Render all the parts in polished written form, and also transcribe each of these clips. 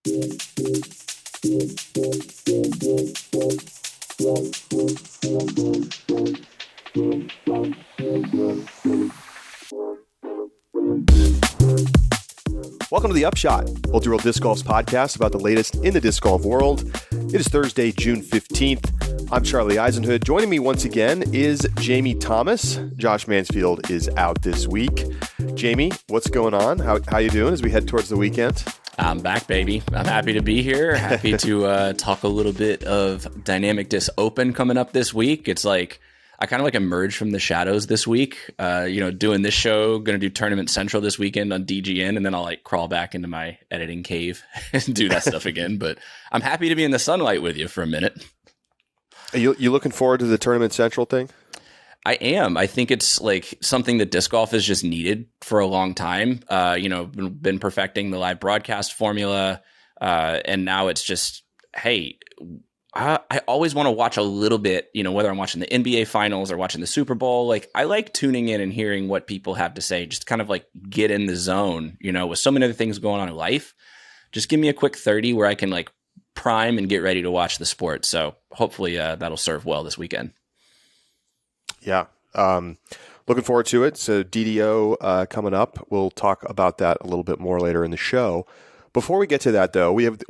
Welcome to the Upshot, Ultra World Disc Golf's podcast about the latest in the disc golf world. It is Thursday, June 15th. I'm Charlie Eisenhood. Joining me once again is Jamie Thomas. Josh Mansfield is out this week. Jamie, what's going on? How you doing as we head towards the weekend? I'm back, baby. I'm happy to be here. Happy to talk a little bit of Dynamic Disc Open coming up this week. It's like I kind of like emerged from the shadows this week, doing this show, going to do Tournament Central this weekend on DGN, and then I'll like crawl back into my editing cave and do that stuff again. But I'm happy to be in the sunlight with you for a minute. Are you looking forward to the Tournament Central thing? I am. I think it's like something that disc golf has just needed for a long time. Been perfecting the live broadcast formula, and now it's just, hey, I always want to watch a little bit, whether I'm watching the NBA finals or watching the Super Bowl. Like, I like tuning in and hearing what people have to say, just kind of like get in the zone, with so many other things going on in life. Just give me a quick 30 where I can like prime and get ready to watch the sport. So hopefully that'll serve well this weekend. Yeah. Looking forward to it. So DDO coming up. We'll talk about that a little bit more later in the show. Before we get to that, though, we have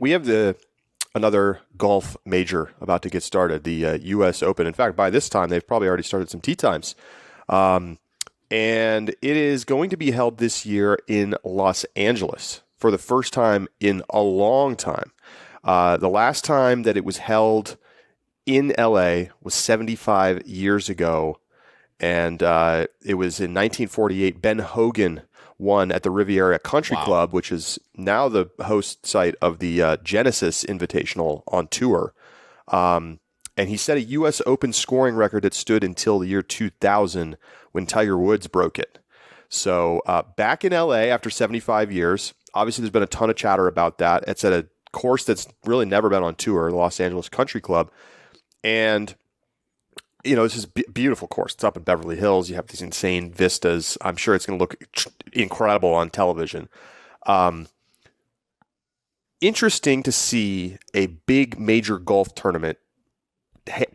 another golf major about to get started, the U.S. Open. In fact, by this time, they've probably already started some tee times. And it is going to be held this year in Los Angeles for the first time in a long time. The last time that it was held in L.A. was 75 years ago. And it was in 1948. Ben Hogan won at the Riviera Country Club, which is now the host site of the Genesis Invitational on tour. And he set a U.S. Open scoring record that stood until the year 2000 when Tiger Woods broke it. So back in L.A. after 75 years, obviously there's been a ton of chatter about that. It's at a course that's really never been on tour, the Los Angeles Country Club. And this is a beautiful course. It's up in Beverly Hills. You have these insane vistas. I'm sure it's going to look incredible on television. Interesting to see a big major golf tournament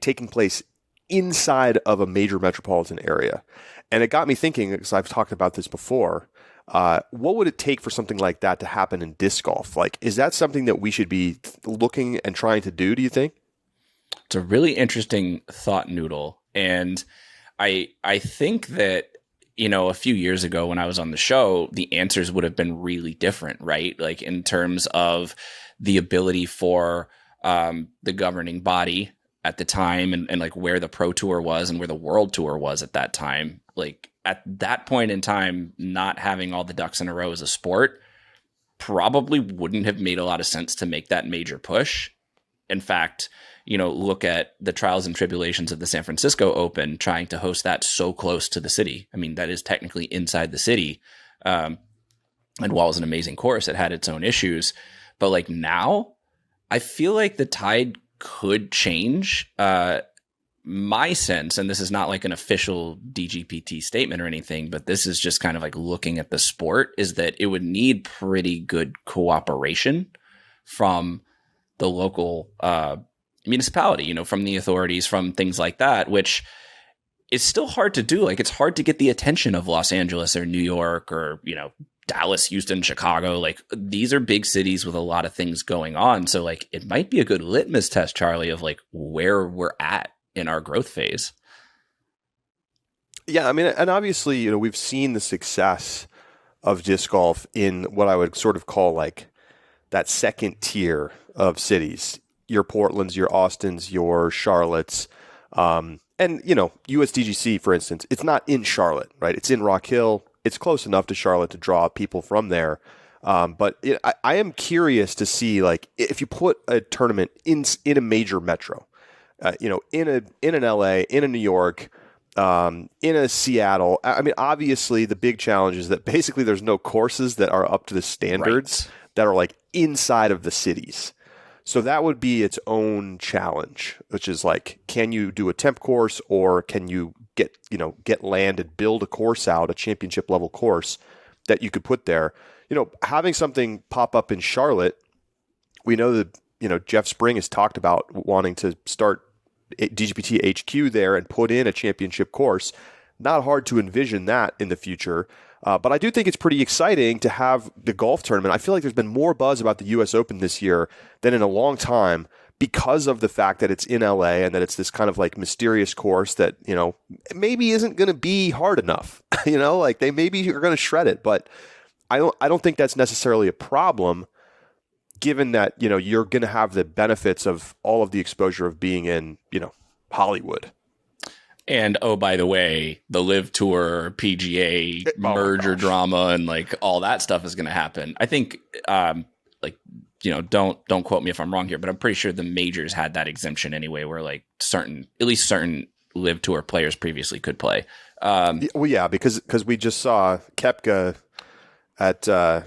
taking place inside of a major metropolitan area. And it got me thinking, because I've talked about this before, what would it take for something like that to happen in disc golf? Like, is that something that we should be looking and trying to do you think? It's a really interesting thought noodle. And I think that, a few years ago when I was on the show, the answers would have been really different, right? Like in terms of the ability for the governing body at the time and like where the Pro Tour was and where the World Tour was at that time. Like at that point in time, not having all the ducks in a row as a sport probably wouldn't have made a lot of sense to make that major push. In fact, look at the trials and tribulations of the San Francisco Open, trying to host that so close to the city. I mean, that is technically inside the city. And while it was an amazing course, it had its own issues. But like now, I feel like the tide could change. My sense, and this is not like an official DGPT statement or anything, but this is just kind of like looking at the sport, is that it would need pretty good cooperation from the local municipality, from the authorities, from things like that, which is still hard to do. Like, it's hard to get the attention of Los Angeles or New York or, Dallas, Houston, Chicago. Like, these are big cities with a lot of things going on. So like, it might be a good litmus test, Charlie, of like where we're at in our growth phase. Yeah. I mean, and obviously, we've seen the success of disc golf in what I would sort of call like that second tier of cities. Your Portlands, your Austins, your Charlottes, and USDGC, for instance, it's not in Charlotte, right? It's in Rock Hill. It's close enough to Charlotte to draw people from there. But I am curious to see, like, if you put a tournament in a major metro, in an LA, in a New York, in a Seattle. I mean, obviously, the big challenge is that basically there's no courses that are up to the standards that are like inside of the cities. So that would be its own challenge, which is like, can you do a temp course, or can you get land and build a course out, a championship level course that you could put there? Having something pop up in Charlotte We know that, Jeff Spring has talked about wanting to start DGPT HQ there and put in a championship course. Not hard to envision that in the future. But I do think it's pretty exciting to have the golf tournament. I feel like there's been more buzz about the U.S. Open this year than in a long time because of the fact that it's in LA and that it's this kind of like mysterious course that, maybe isn't going to be hard enough. Like they maybe are going to shred it. But I don't think that's necessarily a problem, given that, you're going to have the benefits of all of the exposure of being in, Hollywood. And, oh, by the way, the Live Tour, PGA merger drama and like all that stuff is going to happen. I think, don't quote me if I'm wrong here, but I'm pretty sure the majors had that exemption anyway, where like certain Live Tour players previously could play. Because we just saw Koepka at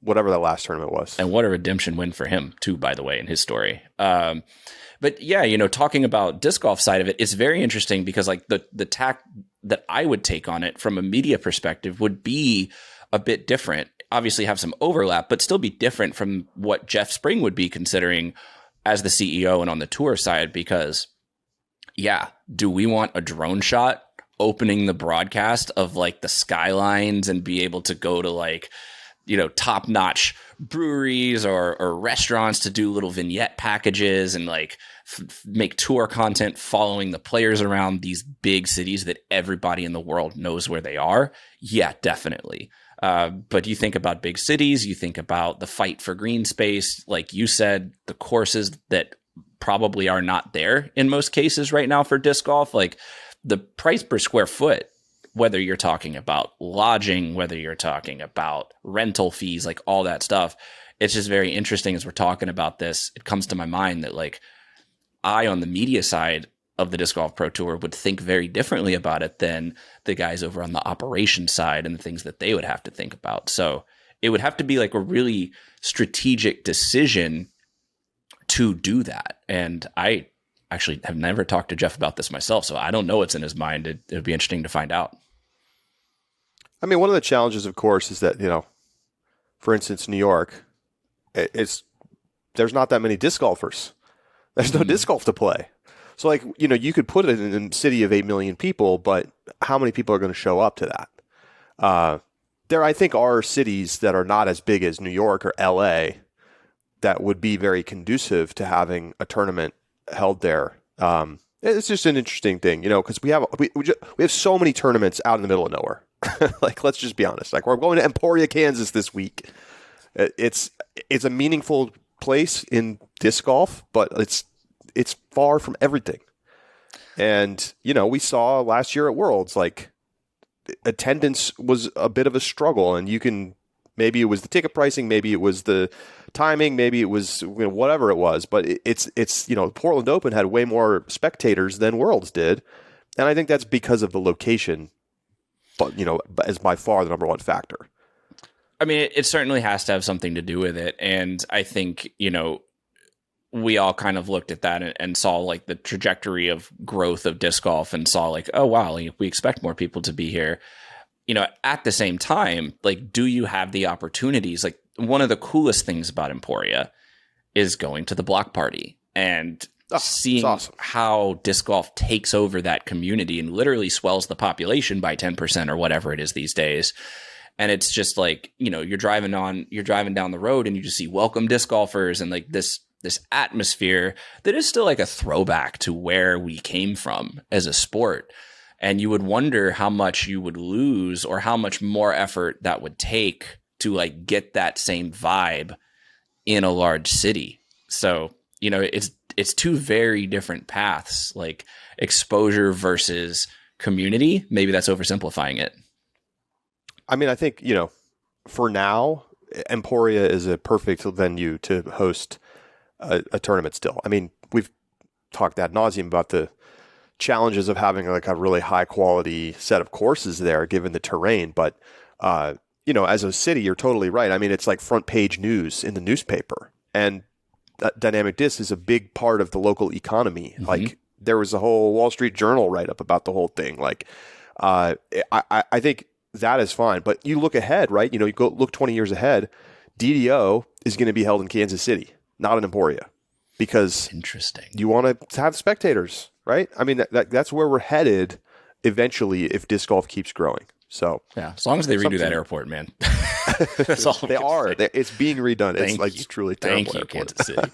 whatever that last tournament was. And what a redemption win for him, too, by the way, in his story. But yeah, talking about disc golf side of it, it's very interesting because like the tack that I would take on it from a media perspective would be a bit different. Obviously have some overlap, but still be different from what Jeff Spring would be considering as the CEO and on the tour side. Because do we want a drone shot opening the broadcast of like the skylines and be able to go to like, top-notch breweries or restaurants to do little vignette packages and like make tour content following the players around these big cities that everybody in the world knows where they are? Yeah, definitely. But you think about big cities, you think about the fight for green space, like you said, the courses that probably are not there in most cases right now for disc golf, like the price per square foot, whether you're talking about lodging, whether you're talking about rental fees, like all that stuff. It's just very interesting as we're talking about this. It comes to my mind that like I, on the media side of the Disc Golf Pro Tour, would think very differently about it than the guys over on the operations side and the things that they would have to think about. So it would have to be like a really strategic decision to do that. And I actually have never talked to Jeff about this myself, so I don't know what's in his mind. It would be interesting to find out. I mean, one of the challenges, of course, is that, for instance, New York, there's not that many disc golfers. There's no disc golf to play. So, like, you could put it in a city of 8 million people, but how many people are going to show up to that? There, I think, are cities that are not as big as New York or LA that would be very conducive to having a tournament held there. It's just an interesting thing, because we have so many tournaments out in the middle of nowhere. Like, let's just be honest. Like, we're going to Emporia, Kansas this week. It's a meaningful place in disc golf, but it's far from everything. And we saw last year at Worlds, like, attendance was a bit of a struggle, and maybe it was the ticket pricing, maybe it was the timing, maybe it was whatever it was, but it's Portland Open had way more spectators than Worlds did, and I think that's because of the location, but as by far the number one factor. I mean, it certainly has to have something to do with it, and I think we all kind of looked at that and saw like the trajectory of growth of disc golf and saw like, oh wow, we expect more people to be here. At the same time, like, do you have the opportunities? Like, one of the coolest things about Emporia is going to the block party and seeing awesome. How disc golf takes over that community and literally swells the population by 10% or whatever it is these days. And it's just like, you're driving down the road and you just see welcome disc golfers and like this atmosphere that is still like a throwback to where we came from as a sport. And you would wonder how much you would lose or how much more effort that would take to like get that same vibe in a large city. So, it's two very different paths, like exposure versus community. Maybe that's oversimplifying it. I mean, I think, for now, Emporia is a perfect venue to host a tournament still. I mean, we've talked ad nauseum about the challenges of having like a really high quality set of courses there, given the terrain. But, as a city, you're totally right. I mean, it's like front page news in the newspaper, and Dynamic Disc is a big part of the local economy. Mm-hmm. Like, there was a whole Wall Street Journal write up about the whole thing. Like, I think that is fine. But you look ahead, right? You go look 20 years ahead. DDO is going to be held in Kansas City. not an Emporia, because Interesting. you want to have spectators, right? I mean, that's where we're headed eventually if disc golf keeps growing. So Yeah, as long as they redo that airport, man. That's all they are. It's being redone. It's truly terrible. Thank you, airport. Kansas City.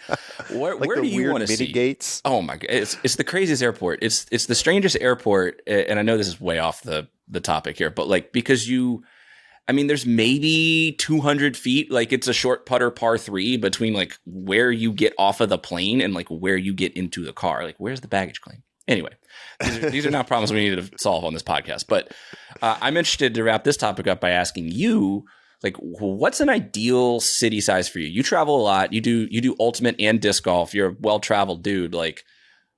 Where Like do the you weird want to mini see? gates. Oh my god, it's the craziest airport. It's the strangest airport, and I know this is way off the topic here, but like because there's maybe 200 feet. Like it's a short putter par 3 between like where you get off of the plane and like where you get into the car. Like where's the baggage claim? Anyway, these are not problems we need to solve on this podcast. But I'm interested to wrap this topic up by asking you, like, what's an ideal city size for you? You travel a lot. You do ultimate and disc golf. You're a well-traveled dude. Like,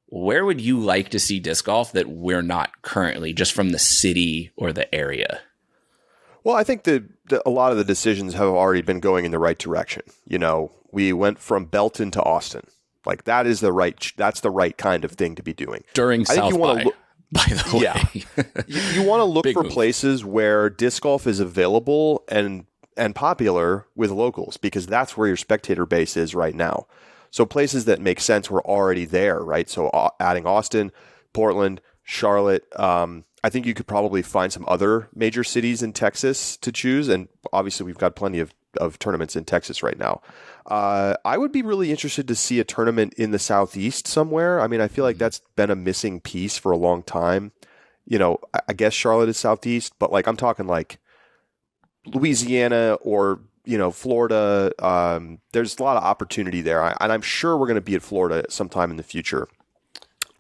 where would you like to see disc golf that we're not currently, just from the city or the area? Well, I think that a lot of the decisions have already been going in the right direction. You know, we went from Belton to Austin. Like that's the right kind of thing to be doing. During South by the way. Yeah. you want to look for places where disc golf is available and popular with locals, because that's where your spectator base is right now. So places that make sense were already there, right? So adding Austin, Portland, Charlotte, I think you could probably find some other major cities in Texas to choose. And obviously we've got plenty of tournaments in Texas right now. I would be really interested to see a tournament in the Southeast somewhere. I mean, I feel like that's been a missing piece for a long time. You know, I guess Charlotte is Southeast, but like I'm talking like Louisiana or, you know, Florida. There's a lot of opportunity there. And I'm sure we're going to be at Florida sometime in the future.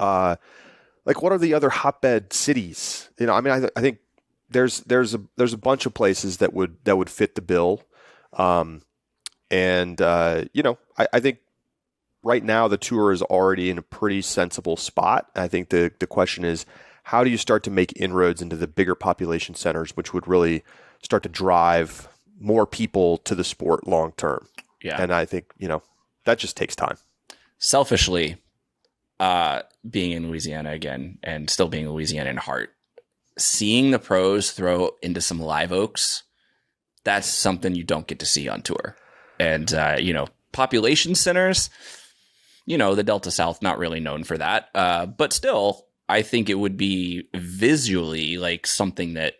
Like what are the other hotbed cities? You know, I mean, I think there's a bunch of places that would fit the bill. You know, I think right now the tour is already in a pretty sensible spot. I think the question is, how do you start to make inroads into the bigger population centers, which would really start to drive more people to the sport long term? Yeah. And I think, you know, that just takes time. Selfishly, being in Louisiana again and still being Louisiana in heart, seeing the pros throw into some live oaks, that's something you don't get to see on tour. And, you know, population centers, you know, the Delta South, not really known for that. But still, I think it would be visually like something that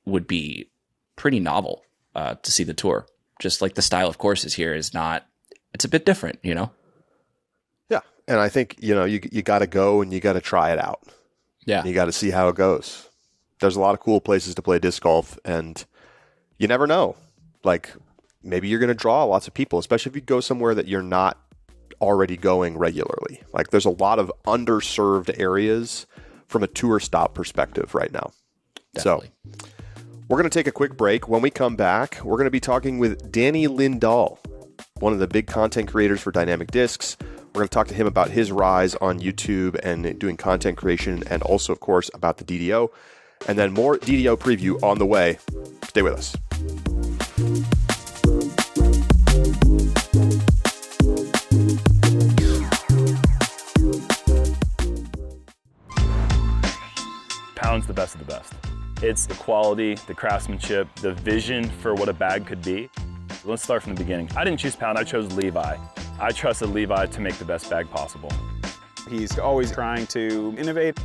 would be pretty novel to see the tour. Just like the style of courses here is not, it's a bit different, you know? Yeah. And I think, you know, you got to go and you got to try it out. Yeah. And you got to see how it goes. There's a lot of cool places to play disc golf, and you never know. Like, maybe you're going to draw lots of people, especially if you go somewhere that you're not already going regularly. Like there's a lot of underserved areas from a tour stop perspective right now. Definitely. So we're going to take a quick break. When we come back, we're going to be talking with Danny Lindahl, one of the big content creators for Dynamic Discs. We're going to talk to him about his rise on YouTube and doing content creation, and also, of course, about the DDO. And then more DDO preview on the way. Stay with us. Pound's the best of the best. It's the quality, the craftsmanship, the vision for what a bag could be. Let's start from the beginning. I didn't choose Pound, I chose Levi. I trusted Levi to make the best bag possible. He's always trying to innovate.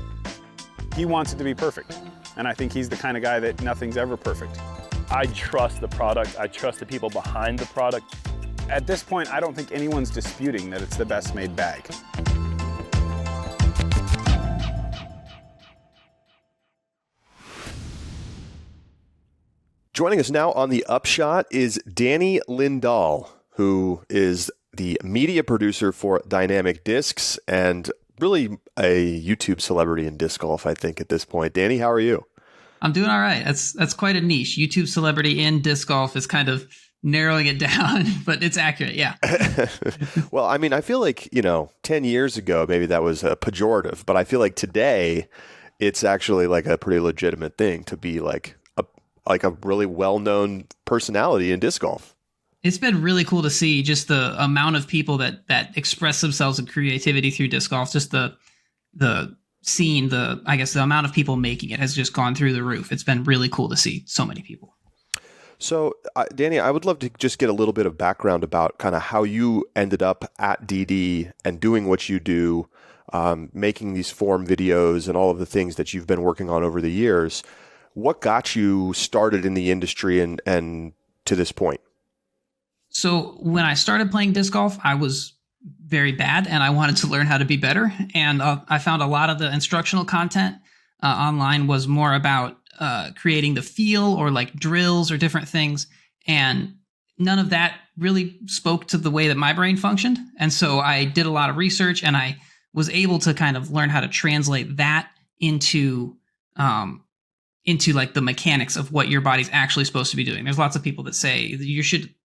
He wants it to be perfect. And I think he's the kind of guy that nothing's ever perfect. I trust the product. I trust the people behind the product. At this point, I don't think anyone's disputing that it's the best made bag. Joining us now on the Upshot is Danny Lindahl, who is the media producer for Dynamic Discs and really a YouTube celebrity in disc golf, I think, at this point. Danny, how are you? I'm doing all right. That's quite a niche. YouTube celebrity in disc golf is kind of narrowing it down, but it's accurate, yeah. Well, I mean, I feel like, 10 years ago, maybe that was a pejorative, but I feel like today it's actually like a pretty legitimate thing to be like a really well-known personality in disc golf. It's been really cool to see just the amount of people that express themselves in creativity through disc golf. Just the scene, I guess the amount of people making it has just gone through the roof. It's been really cool to see so many people. So, Danny, I would love to just get a little bit of background about kind of how you ended up at DD and doing what you do, making these form videos and all of the things that you've been working on over the years. What got you started in the industry and to this point? So when I started playing disc golf, I was very bad and I wanted to learn how to be better. And I found a lot of the instructional content online was more about creating the feel or like drills or different things. And none of that really spoke to the way that my brain functioned. And so I did a lot of research and I was able to kind of learn how to translate that into like the mechanics of what your body's actually supposed to be doing. There's lots of people that say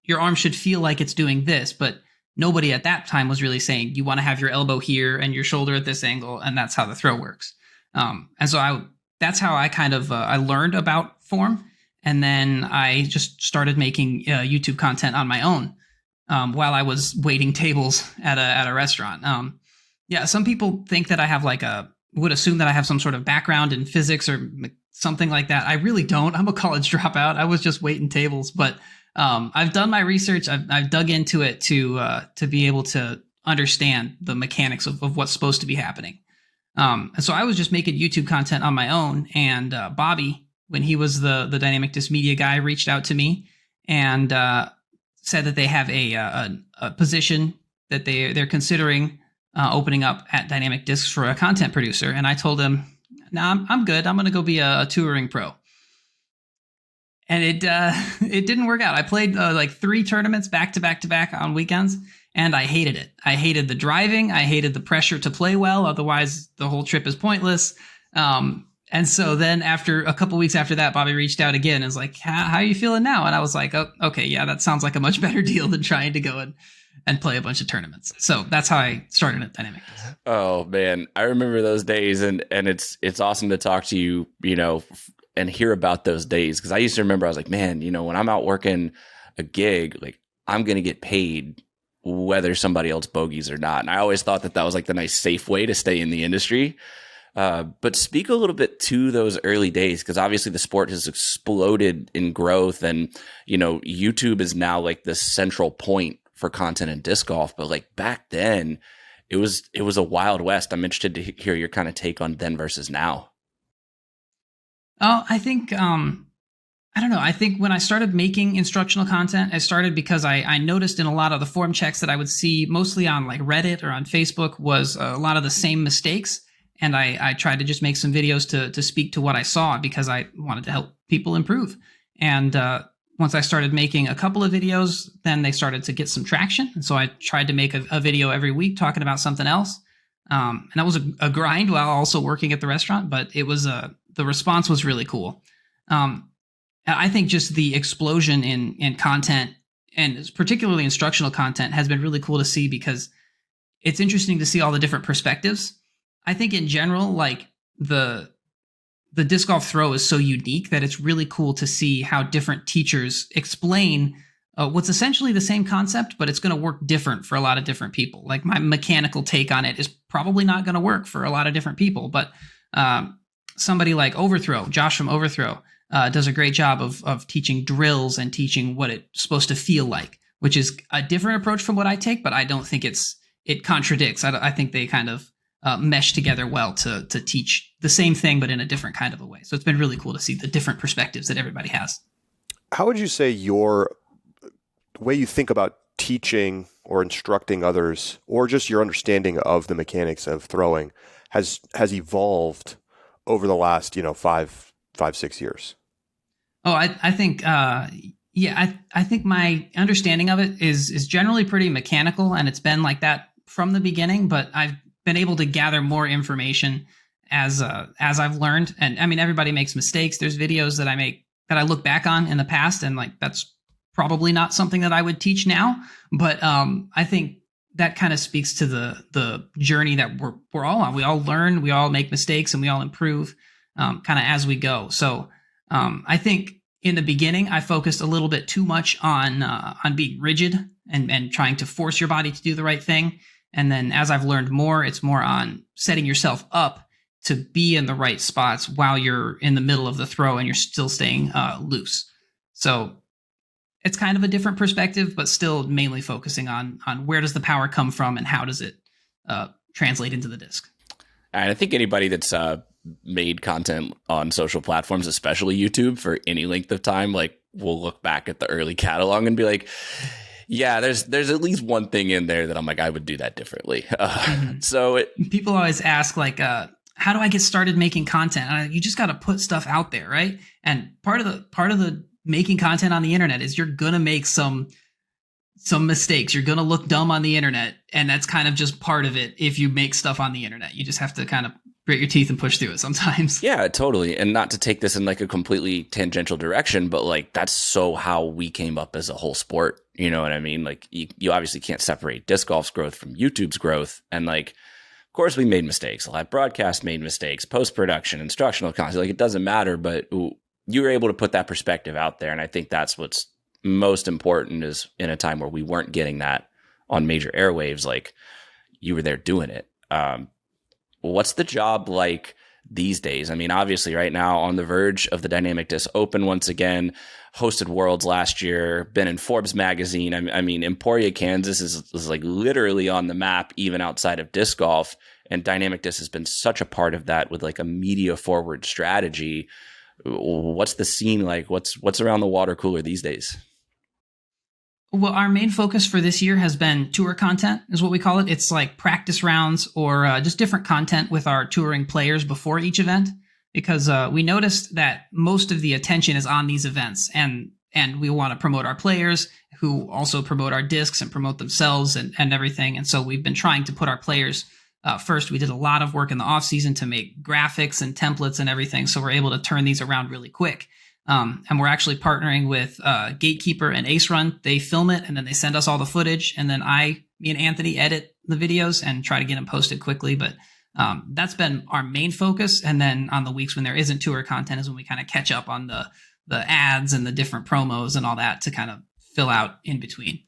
your arm should feel like it's doing this, but nobody at that time was really saying you want to have your elbow here and your shoulder at this angle, and that's how the throw works. And so that's how I kind of I learned about form, and then I just started making YouTube content on my own while I was waiting tables at a restaurant. Some people think that I have would assume that I have some sort of background in physics or something like that. I really don't. I'm a college dropout. I was just waiting tables, but I've done my research. I've dug into it to be able to understand the mechanics of what's supposed to be happening. And so I was just making YouTube content on my own. And Bobby, when he was the Dynamic Disc Media guy, reached out to me and said that they have a position that they're considering opening up at Dynamic Discs for a content producer. And I told him, "No, I'm good. I'm going to go be a touring pro." And it didn't work out. I played like 3 tournaments back to back on weekends, and I hated it. I hated the driving. I hated the pressure to play well. Otherwise, the whole trip is pointless. And so then after a couple weeks after that, Bobby reached out again and was like, how are you feeling now? And I was like, oh, okay, yeah, that sounds like a much better deal than trying to go and play a bunch of tournaments. So that's how I started at Dynamic Disc. Oh man, I remember those days, and it's awesome to talk to you, and hear about those days. Cause I used to remember, I was like, man, when I'm out working a gig, like I'm going to get paid whether somebody else bogeys or not. And I always thought that was like the nice, safe way to stay in the industry. But speak a little bit to those early days, because obviously the sport has exploded in growth, and, YouTube is now like the central point for content in disc golf. But like back then it was a wild west. I'm interested to hear your kind of take on then versus now. Oh, I think, I don't know. I think when I started making instructional content, I started because I noticed in a lot of the form checks that I would see mostly on like Reddit or on Facebook was a lot of the same mistakes. And I tried to just make some videos to speak to what I saw because I wanted to help people improve. And once I started making a couple of videos, then they started to get some traction. And so I tried to make a video every week talking about something else. And that was a grind while also working at the restaurant, but it was the response was really cool. I think just the explosion in content, and particularly instructional content, has been really cool to see because it's interesting to see all the different perspectives. I think in general, like the disc golf throw is so unique that it's really cool to see how different teachers explain what's essentially the same concept, but it's going to work different for a lot of different people. Like my mechanical take on it is probably not going to work for a lot of different people, but somebody like Overthrow, Josh from Overthrow, does a great job of teaching drills and teaching what it's supposed to feel like, which is a different approach from what I take, but I don't think it contradicts. I think they kind of mesh together well to teach the same thing, but in a different kind of a way. So it's been really cool to see the different perspectives that everybody has. How would you say your way you think about teaching or instructing others, or just your understanding of the mechanics of throwing has evolved over the last, 5-6 years? Oh, I think, I think my understanding of it is generally pretty mechanical, and it's been like that from the beginning, but I've been able to gather more information as I've learned. And I mean, everybody makes mistakes. There's videos that I make that I look back on in the past, and like, that's probably not something that I would teach now. But I think that kind of speaks to the journey that we're all on. We all learn, we all make mistakes, and we all improve kind of as we go. So I think in the beginning, I focused a little bit too much on being rigid and trying to force your body to do the right thing. And then as I've learned more, it's more on setting yourself up to be in the right spots while you're in the middle of the throw and you're still staying loose. So it's kind of a different perspective, but still mainly focusing on where does the power come from and how does it translate into the disc. And I think anybody that's made content on social platforms, especially YouTube, for any length of time, like will look back at the early catalog and be like, yeah, there's at least one thing in there that I'm like, I would do that differently. So people always ask like, how do I get started making content? You just got to put stuff out there, right? And part of the making content on the internet is you're gonna make some mistakes. You're gonna look dumb on the internet, and that's kind of just part of it. If you make stuff on the internet, you just have to kind of grit your teeth and push through it sometimes. Yeah, totally. And not to take this in like a completely tangential direction, but like that's so how we came up as a whole sport. You know what I mean? Like you obviously can't separate disc golf's growth from YouTube's growth. And like, of course we made mistakes. Live broadcast made mistakes, post-production, instructional content, like it doesn't matter, but you were able to put that perspective out there. And I think that's what's most important, is in a time where we weren't getting that on major airwaves, like you were there doing it. What's the job like these days? I mean, obviously right now on the verge of the Dynamic Disc Open once again, hosted Worlds last year, been in Forbes magazine. I mean, Emporia, Kansas is like literally on the map even outside of disc golf, and Dynamic Disc has been such a part of that with like a media forward strategy. What's the scene like? What's around the water cooler these days? Well, our main focus for this year has been tour content, is what we call it. It's like practice rounds or just different content with our touring players before each event, because we noticed that most of the attention is on these events, and we want to promote our players who also promote our discs and promote themselves and everything. And so we've been trying to put our players first. We did a lot of work in the off season to make graphics and templates and everything, so we're able to turn these around really quick. And we're actually partnering with Gatekeeper and Ace Run. They film it and then they send us all the footage, and then me and Anthony edit the videos and try to get them posted quickly. But that's been our main focus. And then on the weeks when there isn't tour content is when we kind of catch up on the ads and the different promos and all that to kind of fill out in between.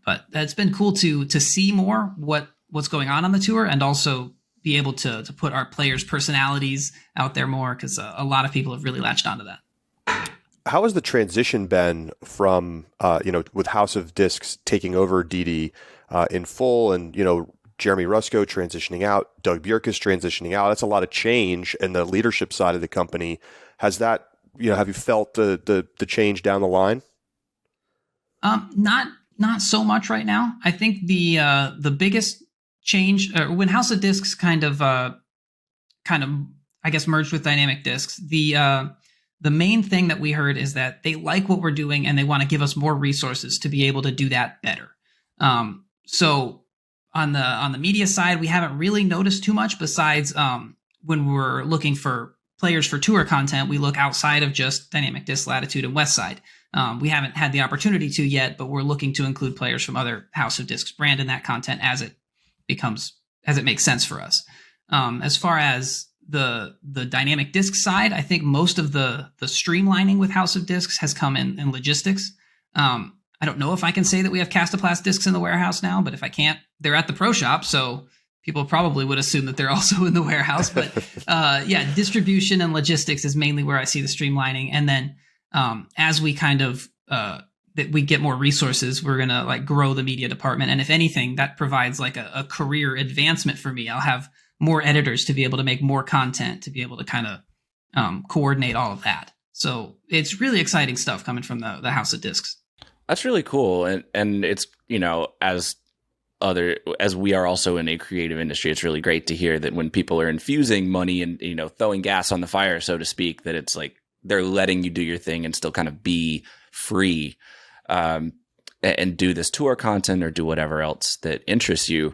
But it's been cool to see more what's going on the tour, and also be able to put our players' personalities out there more, because a lot of people have really latched onto that. How has the transition been from, with House of Discs taking over DD in full, and, Jeremy Rusko transitioning out, Doug Bjerkus transitioning out? That's a lot of change in the leadership side of the company. Has that, have you felt the change down the line? Not so much right now. I think the biggest change, when House of Discs kind of I guess merged with Dynamic Discs, the main thing that we heard is that they like what we're doing and they want to give us more resources to be able to do that better. So on the media side, we haven't really noticed too much, besides when we're looking for players for tour content, we look outside of just Dynamic Disc Latitude and Westside. We haven't had the opportunity to yet, but we're looking to include players from other House of Discs brand in that content as it makes sense for us. As far as the Dynamic Disc side, I think most of the streamlining with House of Discs has come in logistics. I don't know if I can say that we have Castoplast discs in the warehouse now, but if I can't, they're at the pro shop, so people probably would assume that they're also in the warehouse. But distribution and logistics is mainly where I see the streamlining. And then as we kind of that we get more resources, we're gonna like grow the media department. And if anything, that provides like a career advancement for me. I'll have more editors to be able to make more content, to be able to kind of coordinate all of that. So it's really exciting stuff coming from the House of Discs. That's really cool. And it's, as we are also in a creative industry, it's really great to hear that when people are infusing money and, throwing gas on the fire, so to speak, that it's like they're letting you do your thing and still kind of be free and do this tour content or do whatever else that interests you.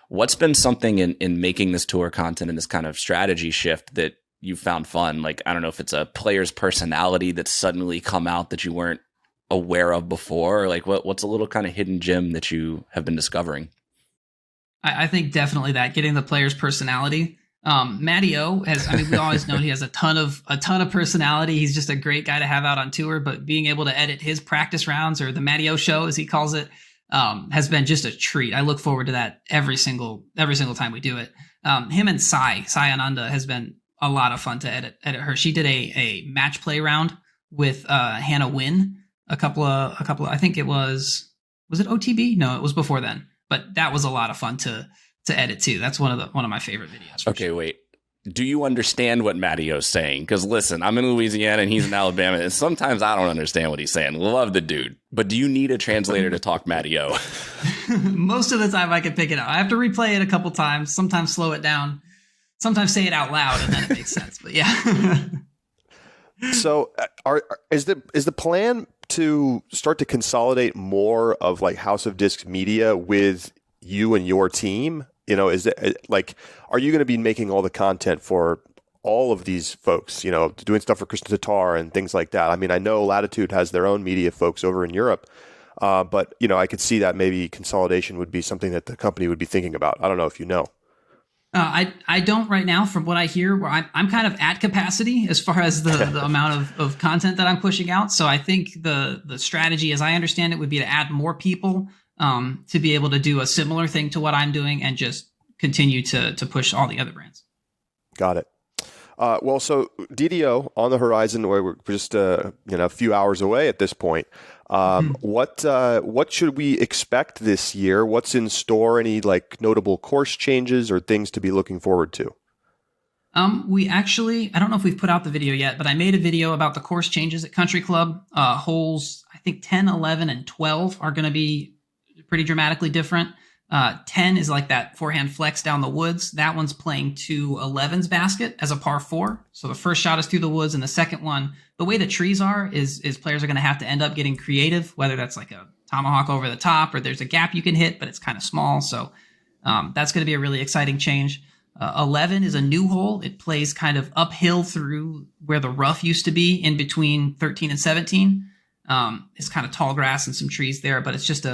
What's been something in making this tour content and this kind of strategy shift that you found fun? Like, I don't know if it's a player's personality that's suddenly come out that you weren't aware of before, or like what's a little kind of hidden gem that you have been discovering? I think definitely that, getting the player's personality. Matty O we always know he has a ton of personality. He's just a great guy to have out on tour, but being able to edit his practice rounds, or the Matty O show, as he calls it, has been just a treat. I look forward to that every single time we do it. Him and Sai Ananda has been a lot of fun to edit her. She did a match play round with Hannah Wynn a couple of, I think it was it OTB? No, it was before then, but that was a lot of fun to edit too. That's one of my favorite videos. Okay, wait. Do you understand what Mattio's saying? Because listen, I'm in Louisiana and he's in Alabama, and sometimes I don't understand what he's saying. Love the dude. But do you need a translator to talk Mattio? Most of the time I can pick it up. I have to replay it a couple times, sometimes slow it down, sometimes say it out loud, and then it makes sense. But yeah. So is the plan to start to consolidate more of like House of Discs media with you and your team? You know, is it like, are you going to be making all the content for all of these folks, you know, doing stuff for Kristen Tatar and things like that? I mean, I know Latitude has their own media folks over in Europe, but, you know, I could see that maybe consolidation would be something that the company would be thinking about. I don't know if you know. I don't right now. From what I hear, where I'm kind of at capacity as far as the amount of content that I'm pushing out. So I think the strategy, as I understand it, would be to add more people to be able to do a similar thing to what I'm doing and just continue to push all the other brands. Got it. Well, so DDO on the horizon, we're just a few hours away at this point. What should we expect this year? What's in store? Any like notable course changes or things to be looking forward to? We actually, I don't know if we've put out the video yet, but I made a video about the course changes at Country Club. Holes, I think 10, 11, and 12 are going to be pretty dramatically different. 10 is like that forehand flex down the woods. That one's playing to 11's basket as a par 4. So the first shot is through the woods, and the second one, the way the trees are is players are going to have to end up getting creative, whether that's like a tomahawk over the top or there's a gap you can hit, but it's kind of small. So that's going to be a really exciting change. 11 is a new hole. It plays kind of uphill through where the rough used to be in between 13 and 17. It's kind of tall grass and some trees there, but it's just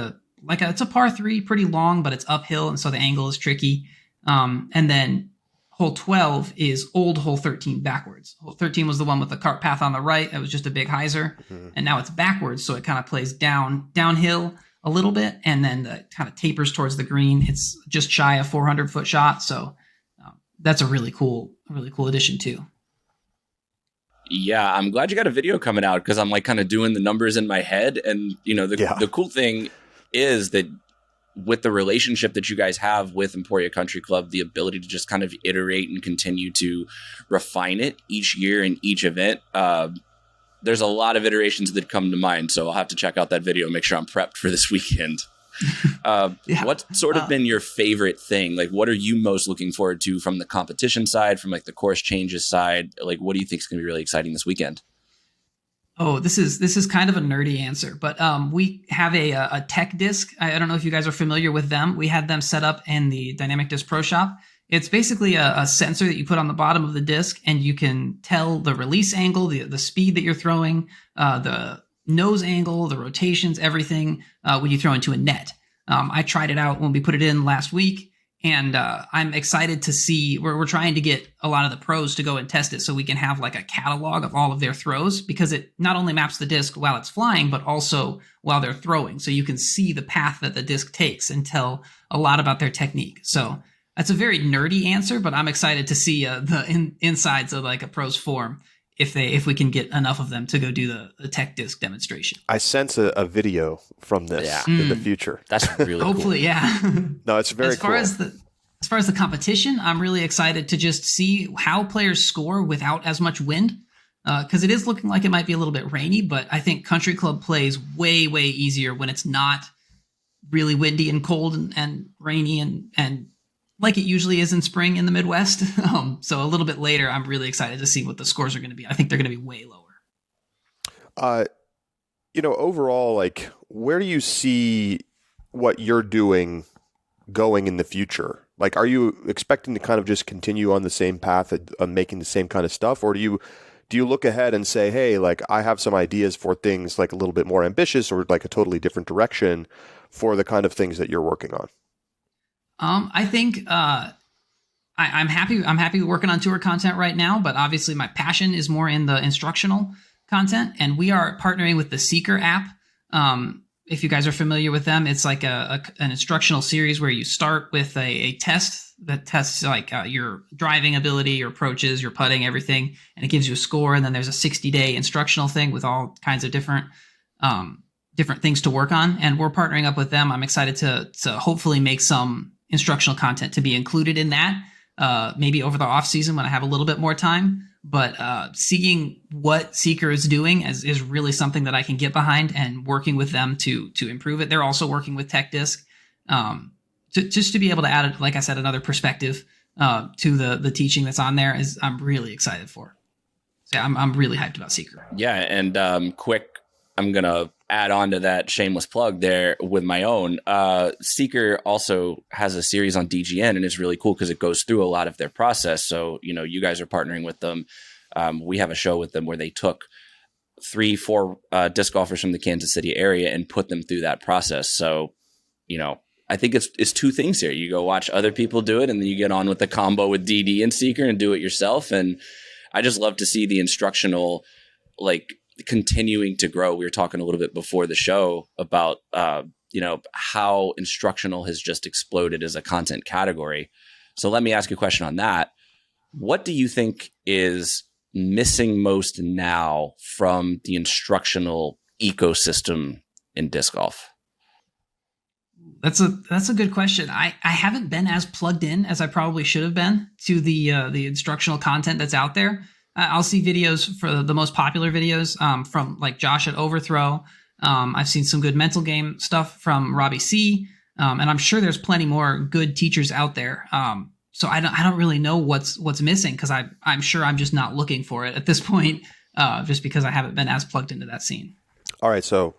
it's a par 3, pretty long, but it's uphill, and so the angle is tricky. And then hole 12 is old hole 13 backwards. Hole 13 was the one with the cart path on the right. It was just a big hyzer, and now it's backwards, so it kind of plays downhill a little bit, and then the kind of tapers towards the green. It's just shy of 400-foot shot, so that's a really cool addition too. Yeah, I'm glad you got a video coming out because I'm like kind of doing the numbers in my head, and the cool thing is that with the relationship that you guys have with Emporia Country Club, the ability to just kind of iterate and continue to refine it each year and each event. There's a lot of iterations that come to mind, so I'll have to check out that video, make sure I'm prepped for this weekend. What's sort of been your favorite thing? Like, what are you most looking forward to from the competition side, from like the course changes side? Like, what do you think is going to be really exciting this weekend? Oh, this is kind of a nerdy answer, but we have a tech disc. I don't know if you guys are familiar with them. We had them set up in the Dynamic Disc Pro Shop. It's basically a sensor that you put on the bottom of the disc, and you can tell the release angle, the speed that you're throwing, the nose angle, the rotations, everything when you throw into a net. I tried it out when we put it in last week. And I'm excited to see, we're trying to get a lot of the pros to go and test it so we can have like a catalog of all of their throws, because it not only maps the disc while it's flying, but also while they're throwing. So you can see the path that the disc takes and tell a lot about their technique. So that's a very nerdy answer, but I'm excited to see the insides of like a pro's form if we can get enough of them to go do the tech disc demonstration. I sense a video from this in the future. That's really hopefully, cool. Yeah. No, it's very cool. As far as the competition, I'm really excited to just see how players score without as much wind, because it is looking like it might be a little bit rainy, but I think Country Club plays way, way easier when it's not really windy and cold and rainy and like it usually is in spring in the Midwest. So a little bit later, I'm really excited to see what the scores are going to be. I think they're going to be way lower. Overall, like, where do you see what you're doing going in the future? Like, are you expecting to kind of just continue on the same path of making the same kind of stuff? Or do you look ahead and say, hey, like, I have some ideas for things like a little bit more ambitious or like a totally different direction for the kind of things that you're working on? I think I'm happy working on tour content right now, but obviously my passion is more in the instructional content, and we are partnering with the Seeker app. If you guys are familiar with them, it's like an instructional series where you start with a test that tests like your driving ability, your approaches, your putting, everything, and it gives you a score. And then there's a 60-day instructional thing with all kinds of different different things to work on, and we're partnering up with them. I'm excited to hopefully make some instructional content to be included in that, maybe over the off season when I have a little bit more time. But seeing what Seeker is doing is really something that I can get behind, and working with them to improve it. They're also working with TechDisc just to be able to add, like I said, another perspective to the teaching that's on there. I'm really excited for. So yeah, I'm really hyped about Seeker. Yeah, and I'm going to add on to that shameless plug there with my own. Seeker also has a series on DGN, and it's really cool because it goes through a lot of their process. So, you guys are partnering with them. We have a show with them where they took 3-4 disc golfers from the Kansas City area and put them through that process. So, I think it's two things here. You go watch other people do it, and then you get on with the combo with DD and Seeker and do it yourself. And I just love to see the instructional, continuing to grow. We were talking a little bit before the show about, how instructional has just exploded as a content category. So let me ask you a question on that. What do you think is missing most now from the instructional ecosystem in disc golf? That's a good question. I haven't been as plugged in as I probably should have been to the instructional content that's out there. I'll see videos for the most popular videos from like Josh at Overthrow. I've seen some good mental game stuff from Robbie C. And I'm sure there's plenty more good teachers out there. So I don't really know what's missing, because I'm sure I'm just not looking for it at this point, just because I haven't been as plugged into that scene. All right. So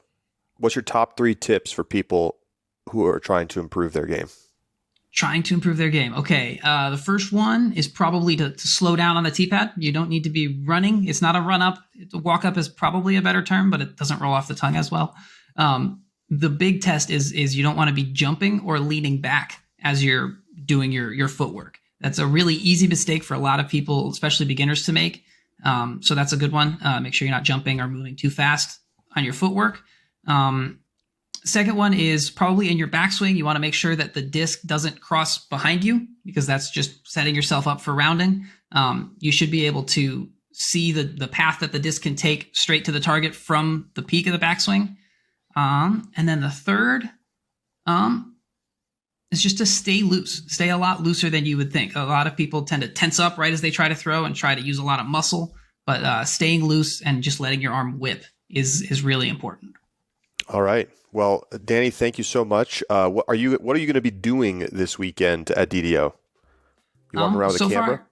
what's your top 3 tips for people who are trying to improve their game? Trying to improve their game. Okay. The first one is probably to slow down on the tee pad. You don't need to be running. It's not a run up. Walk up is probably a better term, but it doesn't roll off the tongue as well. The big test is you don't want to be jumping or leaning back as you're doing your footwork. That's a really easy mistake for a lot of people, especially beginners, to make. So that's a good one. Make sure you're not jumping or moving too fast on your footwork. Second one is probably in your backswing. You want to make sure that the disc doesn't cross behind you, because that's just setting yourself up for rounding. You should be able to see the path that the disc can take straight to the target from the peak of the backswing. And then the third is just to stay loose. Stay a lot looser than you would think. A lot of people tend to tense up right as they try to throw and try to use a lot of muscle, but staying loose and just letting your arm whip is really important. All right. Well, Danny, thank you so much. What are you going to be doing this weekend at DDO? You walking around with a camera?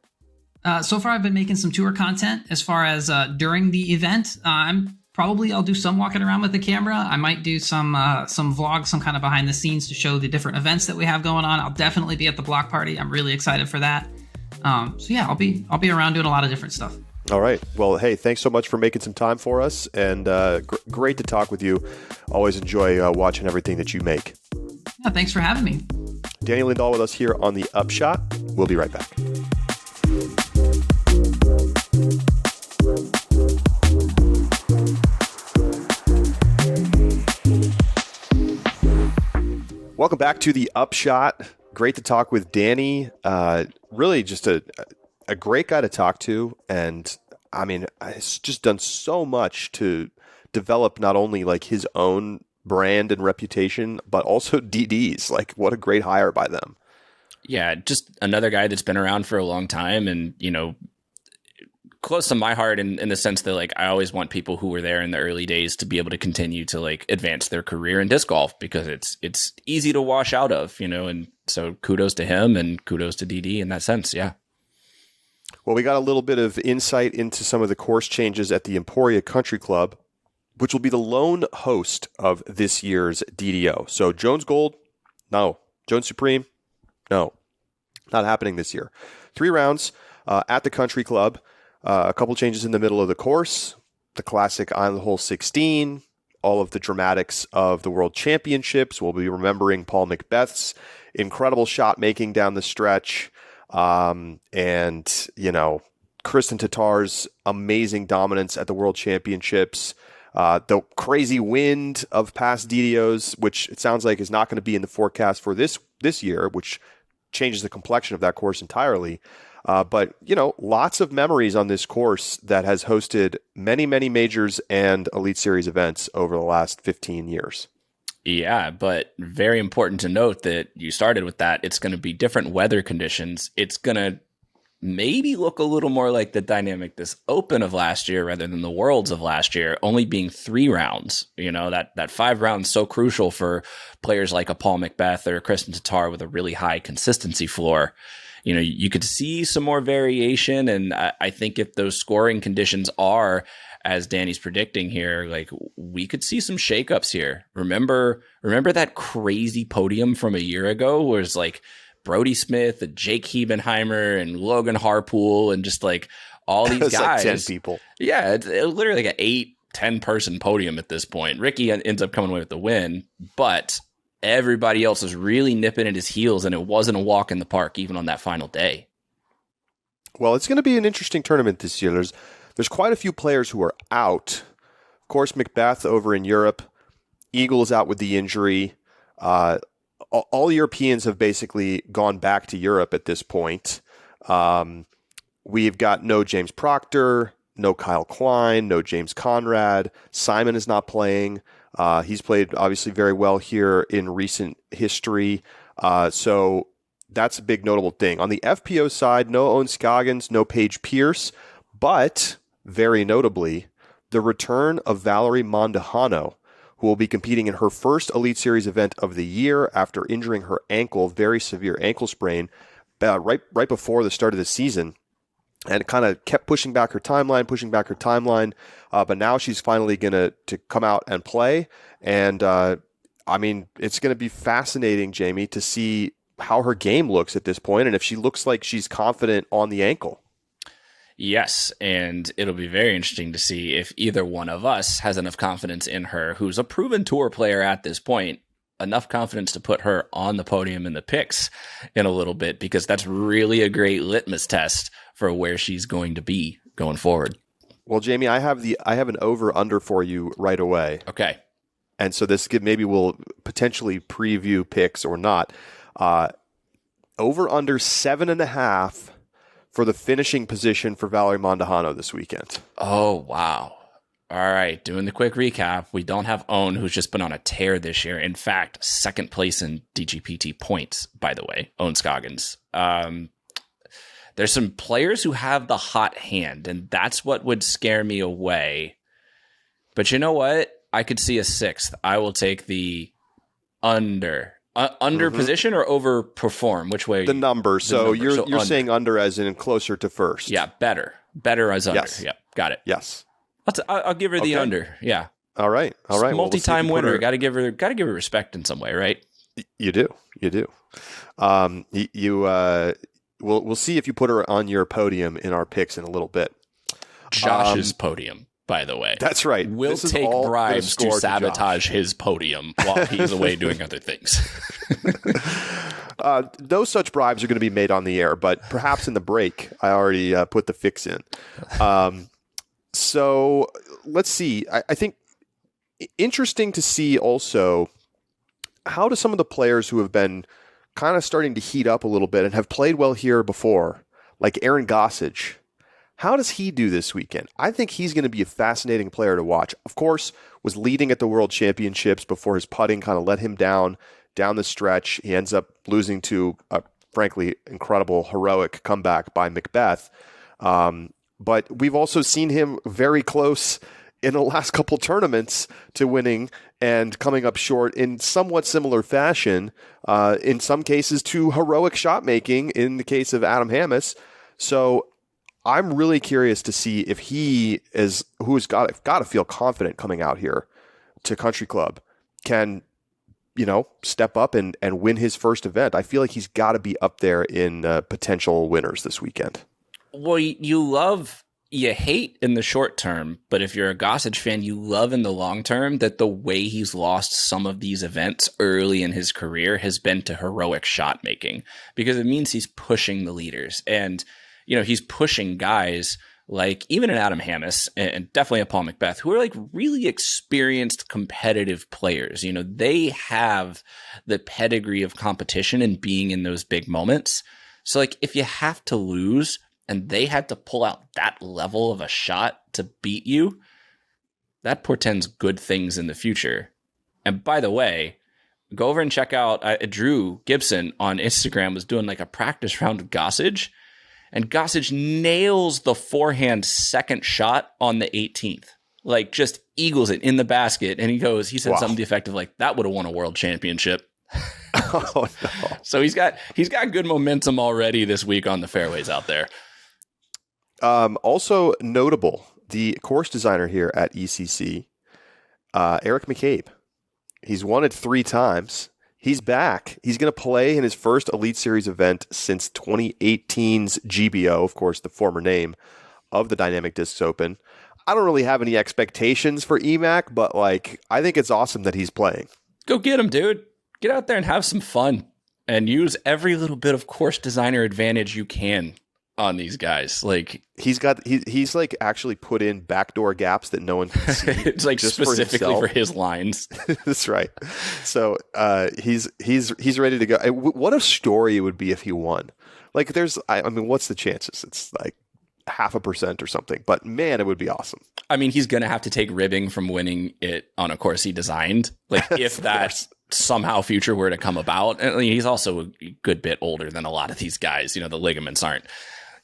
So far, I've been making some tour content. As far as during the event, I'll do some walking around with the camera. I might do some vlogs, some kind of behind the scenes to show the different events that we have going on. I'll definitely be at the block party. I'm really excited for that. So yeah, I'll be around doing a lot of different stuff. All right. Well, hey, thanks so much for making some time for us, and great to talk with you. Always enjoy watching everything that you make. Yeah, thanks for having me. Danny Lindahl with us here on the Upshot. We'll be right back. Welcome back to the Upshot. Great to talk with Danny. Really just a great guy to talk to. And I mean, he's just done so much to develop not only like his own brand and reputation, but also DD's. Like, what a great hire by them. Yeah, just another guy that's been around for a long time, and, close to my heart in the sense that, like, I always want people who were there in the early days to be able to continue to, like, advance their career in disc golf, because it's easy to wash out of, and so kudos to him and kudos to DD in that sense. Yeah. Well, we got a little bit of insight into some of the course changes at the Emporia Country Club, which will be the lone host of this year's DDO. So Jones Gold, no. Jones Supreme, no. Not happening this year. 3 rounds at the Country Club. A couple changes in the middle of the course. The classic Island Hole 16. All of the dramatics of the World Championships. We'll be remembering Paul McBeth's incredible shot making down the stretch. And, Kristen Tatar's amazing dominance at the World Championships. The crazy wind of past DDOs, which it sounds like is not going to be in the forecast for this year, which changes the complexion of that course entirely. But, lots of memories on this course that has hosted many, many majors and Elite Series events over the last 15 years. Yeah, but very important to note that you started with that. It's going to be different weather conditions. It's going to maybe look a little more like the dynamic this Open of last year rather than the Worlds of last year, only being 3 rounds. That 5 rounds so crucial for players like a Paul McBeth or Kristen Tatar with a really high consistency floor. You could see some more variation, and I think if those scoring conditions are as Danny's predicting here, like, we could see some shakeups here. Remember that crazy podium from a year ago where it's like Brody Smith and Jake Hebenheimer and Logan Harpool and just like all these it's guys. Like 10 people. Yeah, it's literally like an 8-10 person podium at this point. Ricky ends up coming away with the win, but everybody else was really nipping at his heels, and it wasn't a walk in the park even on that final day. Well, it's going to be an interesting tournament this year. There's quite a few players who are out. Of course, McBeth over in Europe. Eagle is out with the injury. All Europeans have basically gone back to Europe at this point. We've got no James Proctor, no Kyle Klein, no James Conrad. Simon is not playing. He's played obviously very well here in recent history. So that's a big notable thing. On the FPO side, no Owen Scoggins, no Paige Pierce, but very notably, the return of Valerie Mandujano, who will be competing in her first Elite Series event of the year after injuring her ankle, very severe ankle sprain, right before the start of the season, and kind of kept pushing back her timeline. But now she's finally going to come out and play. And, it's going to be fascinating, Jamie, to see how her game looks at this point and if she looks like she's confident on the ankle. Yes, and it'll be very interesting to see if either one of us has enough confidence in her, who's a proven tour player at this point, enough confidence to put her on the podium in the picks in a little bit, because that's really a great litmus test for where she's going to be going forward. Well, Jamie, I have an over-under for you right away. Okay. And so maybe we'll potentially preview picks or not. Over-under 7.5 for the finishing position for Valerie Mandujano this weekend. Oh, wow. All right. Doing the quick recap. We don't have Owen, who's just been on a tear this year. In fact, second place in DGPT points, by the way, Owen Scoggins. There's some players who have the hot hand, and that's what would scare me away. But you know what? I could see a 6th. I will take the under. Under position or over perform? Which way? The number. So you're saying under as in closer to first. Yeah, better. Better as under. Yes. Yep, got it. Yes. I'll give her the under. Yeah. All right. Multi-time winner. Got to give her respect in some way, right? You do. We'll see if you put her on your podium in our picks in a little bit. Josh's podium, by the way. That's right. We'll take bribes to sabotage his podium while he's away doing other things. No such bribes are going to be made on the air, but perhaps in the break, I already put the fix in. So let's see. I think interesting to see also, how do some of the players who have been kind of starting to heat up a little bit and have played well here before, like Aaron Gossage, how does he do this weekend? I think he's going to be a fascinating player to watch. Of course, was leading at the World Championships before his putting kind of let him down the stretch. He ends up losing to a, frankly, incredible, heroic comeback by McBeth. But we've also seen him very close in the last couple tournaments to winning and coming up short in somewhat similar fashion, in some cases to heroic shot making in the case of Adam Hammes. So I'm really curious to see if he is, who's got to feel confident coming out here to Country Club, can, step up and win his first event. I feel like he's got to be up there in potential winners this weekend. Well, you hate in the short term, but if you're a Gossage fan, you love in the long term that the way he's lost some of these events early in his career has been to heroic shot making, because it means he's pushing the leaders. And, he's pushing guys like even an Adam Hammes and definitely a Paul McBeth, who are like really experienced competitive players. They have the pedigree of competition and being in those big moments. So like if you have to lose and they had to pull out that level of a shot to beat you, that portends good things in the future. And by the way, go over and check out Drew Gibson on Instagram was doing like a practice round of Gossage, and Gossage nails the forehand second shot on the 18th. Like just eagles it in the basket. And he said something to the effect of like, that would have won a world championship. Oh no. So he's got good momentum already this week on the fairways out there. Also notable, the course designer here at ECC, Eric McCabe. He's won it 3 times. He's back. He's going to play in his first Elite Series event since 2018's GBO, of course, the former name of the Dynamic Discs Open. I don't really have any expectations for EMAC, but like I think it's awesome that he's playing. Go get him, dude. Get out there and have some fun and use every little bit of course designer advantage you can on these guys. Like he's like actually put in backdoor gaps that no one can see. It's like just specifically for his lines. That's right. So he's ready to go. What a story it would be if he won. Like I mean, what's the chances? It's like 0.5% or something, but man, it would be awesome. I mean, he's going to have to take ribbing from winning it on a course he designed. Like if that somehow future were to come about. And I mean, he's also a good bit older than a lot of these guys. You know, the ligaments aren't,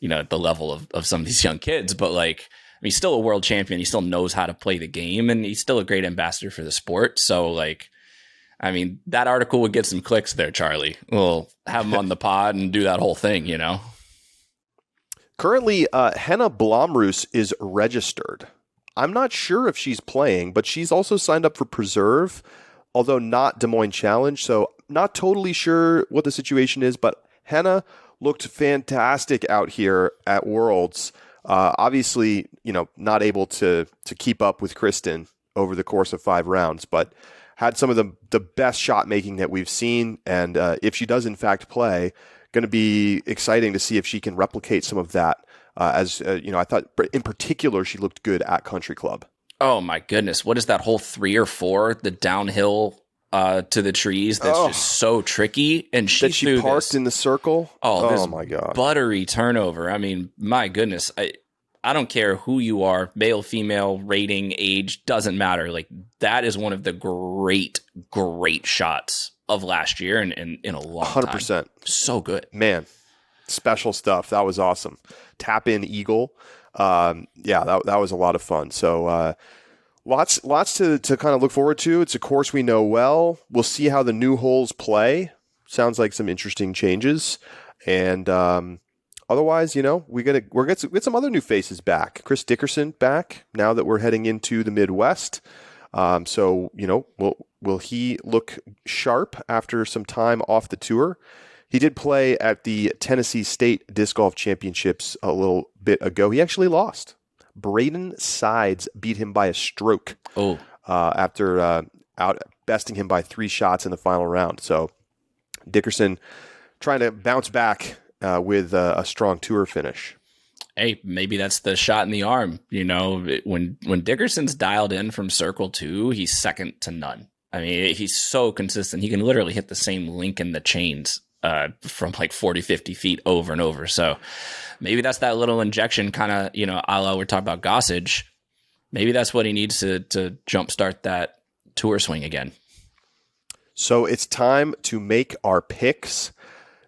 at the level of some of these young kids, but like, I mean, he's still a world champion. He still knows how to play the game, and he's still a great ambassador for the sport. So like, I mean, that article would get some clicks there, Charlie. We'll have him on the pod and do that whole thing, Currently, Henna Blomroos is registered. I'm not sure if she's playing, but she's also signed up for Preserve, although not Des Moines Challenge. So not totally sure what the situation is, but Henna looked fantastic out here at Worlds. Obviously, not able to keep up with Kristen over the course of 5 rounds, but had some of the best shot making that we've seen. And if she does in fact play, going to be exciting to see if she can replicate some of that. I thought in particular she looked good at Country Club. Oh my goodness. What is that whole 3 or 4, the downhill to the trees? That's just so tricky. And she parked in the circle. Oh my God. Buttery turnover. I mean, my goodness. I don't care who you are, male, female, rating, age, doesn't matter. Like that is one of the great, great shots of last year and in a long 100%. time. So good. Man, special stuff. That was awesome. Tap in eagle. That was a lot of fun. So lots to kind of look forward to. It's a course we know well. We'll see how the new holes play. Sounds like some interesting changes. And otherwise, we'll get some other new faces back. Chris Dickerson back now that we're heading into the Midwest. Will he look sharp after some time off the tour? He did play at the Tennessee State Disc Golf Championships a little bit ago. He actually lost. Braden Sides beat him by a stroke. After besting him by 3 shots in the final round. So Dickerson trying to bounce back with a strong tour finish. Hey, maybe that's the shot in the arm. When Dickerson's dialed in from circle 2, he's second to none. I mean, he's so consistent. He can literally hit the same link in the chains from like 40, 50 feet over and over. So maybe that's that little injection kind of, a la we're talking about Gossage. Maybe that's what he needs to jumpstart that tour swing again. So it's time to make our picks.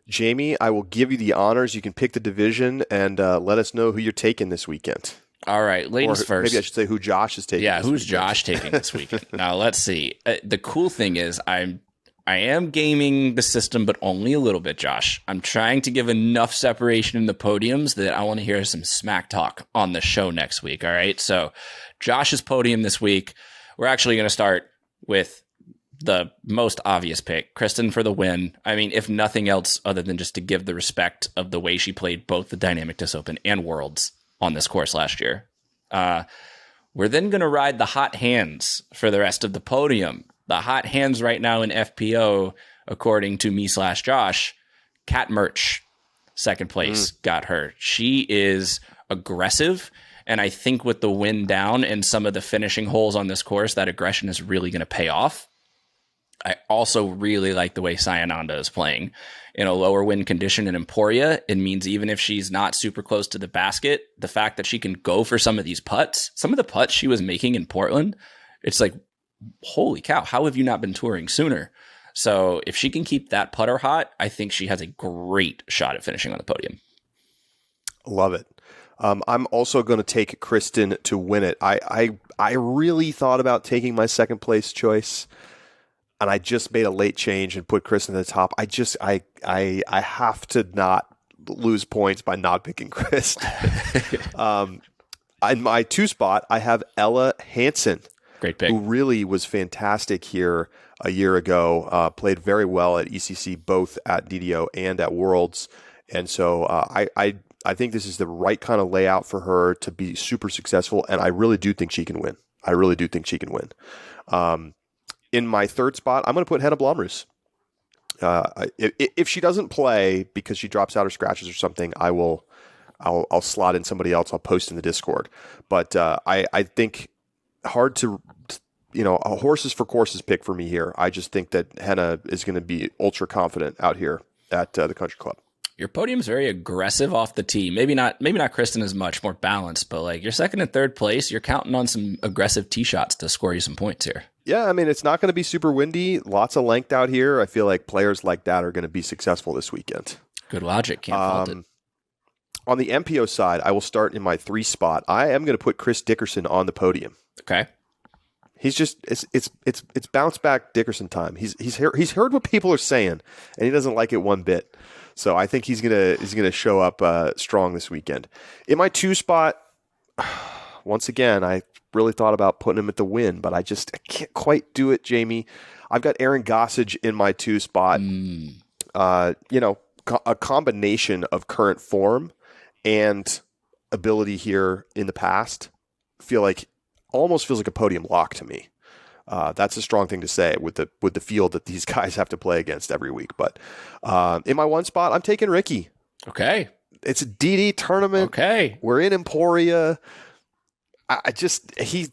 Jamie, I will give you the honors. You can pick the division and let us know who you're taking this weekend. All right, ladies first. Maybe I should say who Josh is taking. Yeah, who's Josh taking this weekend? Now, let's see. The cool thing is I am gaming the system, but only a little bit, Josh. I'm trying to give enough separation in the podiums that I want to hear some smack talk on the show next week, all right? So Josh's podium this week, we're actually going to start with the most obvious pick, Kristen for the win. I mean, if nothing else other than just to give the respect of the way she played both the Dynamic Disc Open and Worlds on this course last year. We're then going to ride the hot hands for the rest of the podium. The hot hands right now in FPO, according to me/Josh, Cat Merch, second place, got her. She is aggressive, and I think with the wind down and some of the finishing holes on this course, that aggression is really going to pay off. I also really like the way Sayananda is playing. In a lower wind condition in Emporia, it means even if she's not super close to the basket, the fact that she can go for some of these putts, some of the putts she was making in Portland, it's like, holy cow, how have you not been touring sooner? So if she can keep that putter hot, I think she has a great shot at finishing on the podium. Love it. I'm also going to take Kristen to win it. I really thought about taking my second place choice, and I just made a late change and put Kristen at the top. I have to not lose points by not picking Kristen. In my 2 spot, I have Ella Hansen. Great pick. Who really was fantastic here a year ago. Played very well at ECC, both at DDO and at Worlds. And so I think this is the right kind of layout for her to be super successful, and I really do think she can win. In my 3rd spot, I'm going to put Henna Blomroos. If she doesn't play because she drops out or scratches or something, I'll slot in somebody else. I'll post in the Discord. But I think hard to, a horses for courses pick for me here. I just think that Henna is going to be ultra confident out here at the Country Club. Your podium's very aggressive off the tee. Maybe not Kristen as much, more balanced, but like your 2nd and 3rd place, you're counting on some aggressive tee shots to score you some points here. Yeah, I mean, it's not going to be super windy. Lots of length out here. I feel like players like that are going to be successful this weekend. Good logic. Can't fault it. On the MPO side, I will start in my 3 spot. I am going to put Chris Dickerson on the podium. Okay. He's just it's bounce back Dickerson time. He's heard what people are saying, and he doesn't like it one bit. So I think he's gonna show up strong this weekend. In my 2 spot, once again, I really thought about putting him at the win, but I can't quite do it, Jamie. I've got Aaron Gossage in my 2 spot. A combination of current form and ability here in the past. Almost feels like a podium lock to me. That's a strong thing to say with the field that these guys have to play against every week. But in my 1 spot, I'm taking Ricky. Okay. It's a DD tournament. Okay. We're in Emporia. He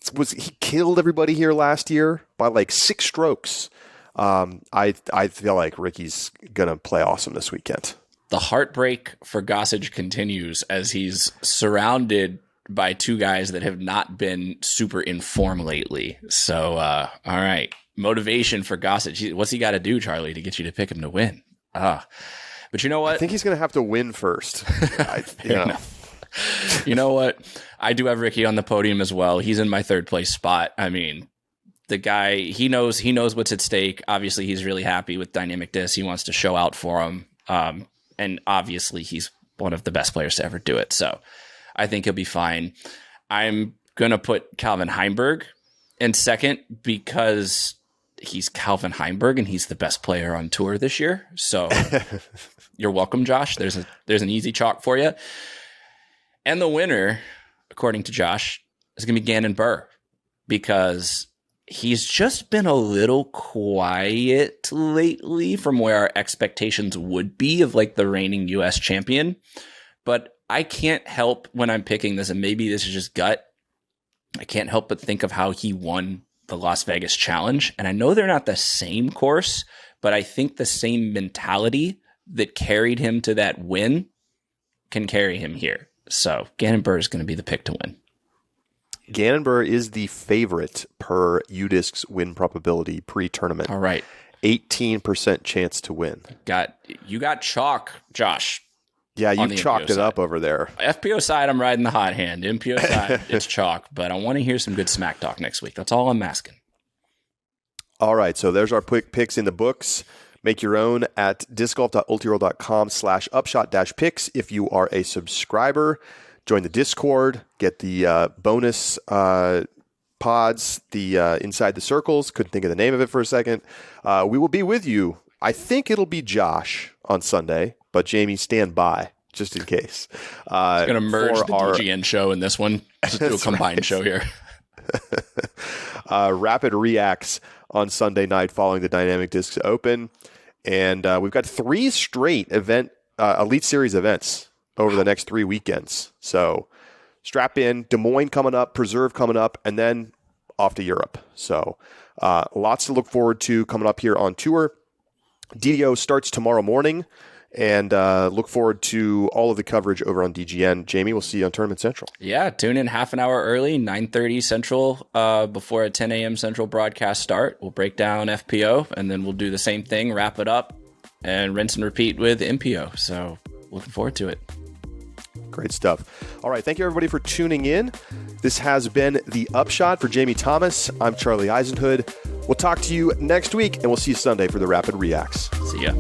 killed everybody here last year by like 6 strokes. I feel like Ricky's gonna play awesome this weekend. The heartbreak for Gossage continues as he's surrounded by 2 guys that have not been super in form lately. So, all right. Motivation for Gossage. What's he got to do, Charlie, to get you to pick him to win? But you know what? I think he's going to have to win first. You know what? I do have Ricky on the podium as well. He's in my 3rd place spot. I mean, the guy, he knows what's at stake. Obviously, he's really happy with Dynamic Disc. He wants to show out for him. And obviously, he's one of the best players to ever do it. So I think he'll be fine. I'm going to put Calvin Heimberg in 2nd because he's Calvin Heimberg and he's the best player on tour this year. So you're welcome, Josh. There's an easy chalk for you. And the winner, according to Josh, is going to be Gannon Burr because he's just been a little quiet lately from where our expectations would be of like the reigning U.S. champion. But I can't help when I'm picking this, and maybe this is just gut, I can't help but think of how he won the Las Vegas Challenge. And I know they're not the same course, but I think the same mentality that carried him to that win can carry him here. So Gannon Burr is going to be the pick to win. Gannon Burr is the favorite per UDisc's win probability pre-tournament. All right. 18% chance to win. You got chalk, Josh. Yeah, you've chalked it up over there. FPO side, I'm riding the hot hand. MPO side, it's chalk. But I want to hear some good smack talk next week. That's all I'm asking. All right, so there's our quick picks in the books. Make your own at discgolf.ultiworld.com/upshot-picks. If you are a subscriber, join the Discord, get the bonus pods, the Inside the Circles. Couldn't think of the name of it for a second. We will be with you. I think it'll be Josh on Sunday, but Jamie, stand by just in case. It's going to merge the DGN show in this one. Just do a combined show here. Rapid Reacts on Sunday night following the Dynamic Discs Open. And we've got 3 straight Elite Series events over the next 3 weekends. So strap in. Des Moines coming up, Preserve coming up, and then off to Europe. So lots to look forward to coming up here on tour. DDO starts tomorrow morning, and look forward to all of the coverage over on DGN. Jamie, we'll see you on Tournament Central. Yeah, tune in half an hour early, 9:30 Central, before a 10 a.m. Central broadcast start. We'll break down FPO, and then we'll do the same thing, wrap it up, and rinse and repeat with MPO. So looking forward to it. Great stuff. All right, thank you everybody for tuning in. This has been The Upshot. For Jamie Thomas, I'm Charlie Eisenhood. We'll talk to you next week, and we'll see you Sunday for the Rapid Reacts. See ya.